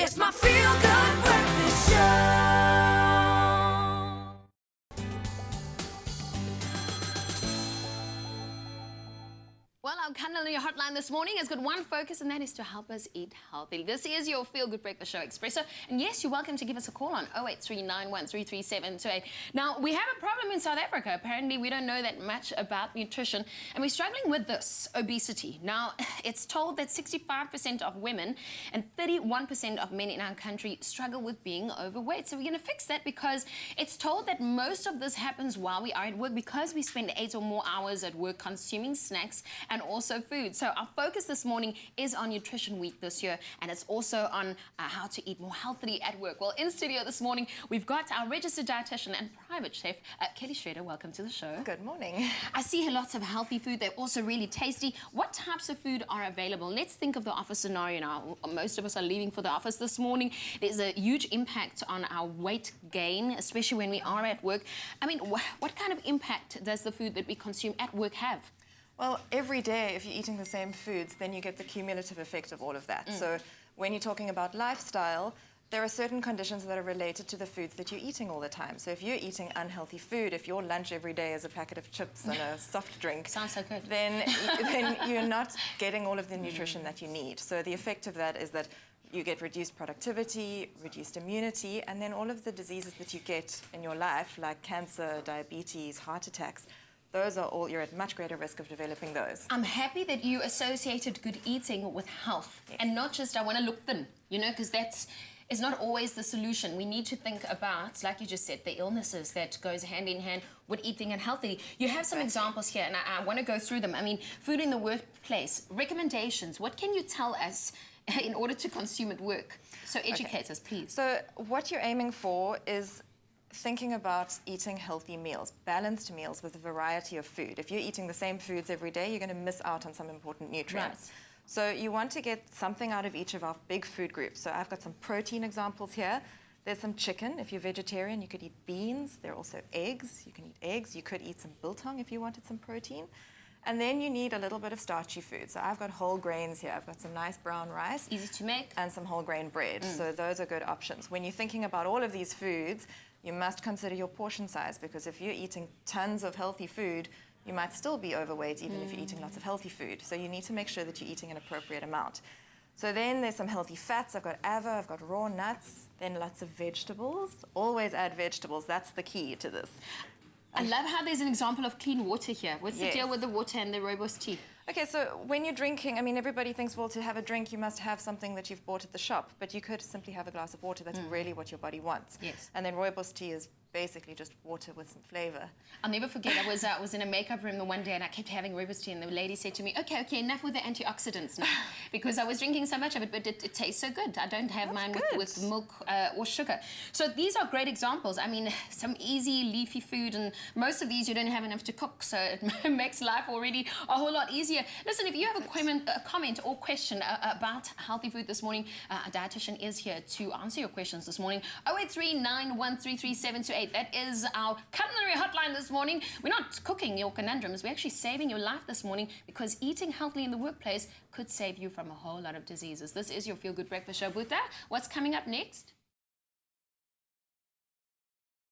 It's my feel-good breakfast show. Well, our culinary hotline this morning has got one focus, and that is to help us eat healthy. This is your Feel Good Breakfast Show Espresso. And yes, you're welcome to give us a call on 0839133728. Now, we have a problem in South Africa. Apparently, we don't know that much about nutrition, and we're struggling with this, obesity. Now, it's told that 65% of women and 31% of men in our country struggle with being overweight. So we're going to fix that, because it's told that most of this happens while we are at work, because we spend 8 or more hours at work consuming snacks and also food. So our focus this morning is on Nutrition Week this year, and it's also on how to eat more healthily at work. Well, in studio this morning, we've got our registered dietitian and private chef, Kelly Schreuder. Welcome to the show. Good morning. I see here lots of healthy food. They're also really tasty. What types of food are available? Let's think of the office scenario now. Most of us are leaving for the office this morning. There's a huge impact on our weight gain, especially when we are at work. I mean, what kind of impact does the food that we consume at work have? Well, every day, if you're eating the same foods, then you get the cumulative effect of all of that. So when you're talking about lifestyle, there are certain conditions that are related to the foods that you're eating all the time. So if you're eating unhealthy food, if your lunch every day is a packet of chips and a soft drink, sounds so good, then you're not getting all of the nutrition that you need. So the effect of that is that you get reduced productivity, reduced immunity, and then all of the diseases that you get in your life, like cancer, diabetes, heart attacks, those are all, you're at much greater risk of developing those. I'm happy that you associated good eating with health, and not just I want to look thin, you know, because that's is not always the solution. We need to think about, like you just said, the illnesses that goes hand in hand with eating and healthy. You have some examples here, and I want to go through them. I mean, food in the workplace, recommendations. What can you tell us in order to consume at work? So educate us, please. So what you're aiming for is thinking about eating healthy meals, balanced meals with a variety of food. If you're eating the same foods every day, you're going to miss out on some important nutrients. Right. So you want to get something out of each of our big food groups. So I've got some protein examples here. There's some chicken. If you're vegetarian, you could eat beans. There are also eggs. You can eat eggs. You could eat some biltong if you wanted some protein. And then you need a little bit of starchy food. So I've got whole grains here. I've got some nice brown rice. Easy to make. And some whole grain bread. So those are good options. When you're thinking about all of these foods, you must consider your portion size, because if you're eating tons of healthy food, you might still be overweight even if you're eating lots of healthy food. So you need to make sure that you're eating an appropriate amount. So then there's some healthy fats. I've got avo, I've got raw nuts, then lots of vegetables. Always add vegetables. That's the key to this. I love how there's an example of clean water here. What's the deal with the water and the rooibos tea? Okay, so when you're drinking, I mean, everybody thinks, well, to have a drink, you must have something that you've bought at the shop, but you could simply have a glass of water. That's really what your body wants. Yes. And then rooibos tea is basically just water with some flavor. I'll never forget, I was in a makeup room the one day, and I kept having rooibos tea, and the lady said to me, okay, enough with the antioxidants now, because I was drinking so much of it, but it tastes so good. I don't have mine with milk or sugar. So these are great examples. I mean, some easy leafy food, and most of these you don't have enough to cook, so it makes life already a whole lot easier. Listen, if you have a comment or question about healthy food this morning, a dietitian is here to answer your questions this morning. 0839133728. That is our culinary hotline this morning. We're not cooking your conundrums. We're actually saving your life this morning, because eating healthily in the workplace could save you from a whole lot of diseases. This is your Feel Good Breakfast Show. Buta, what's coming up next?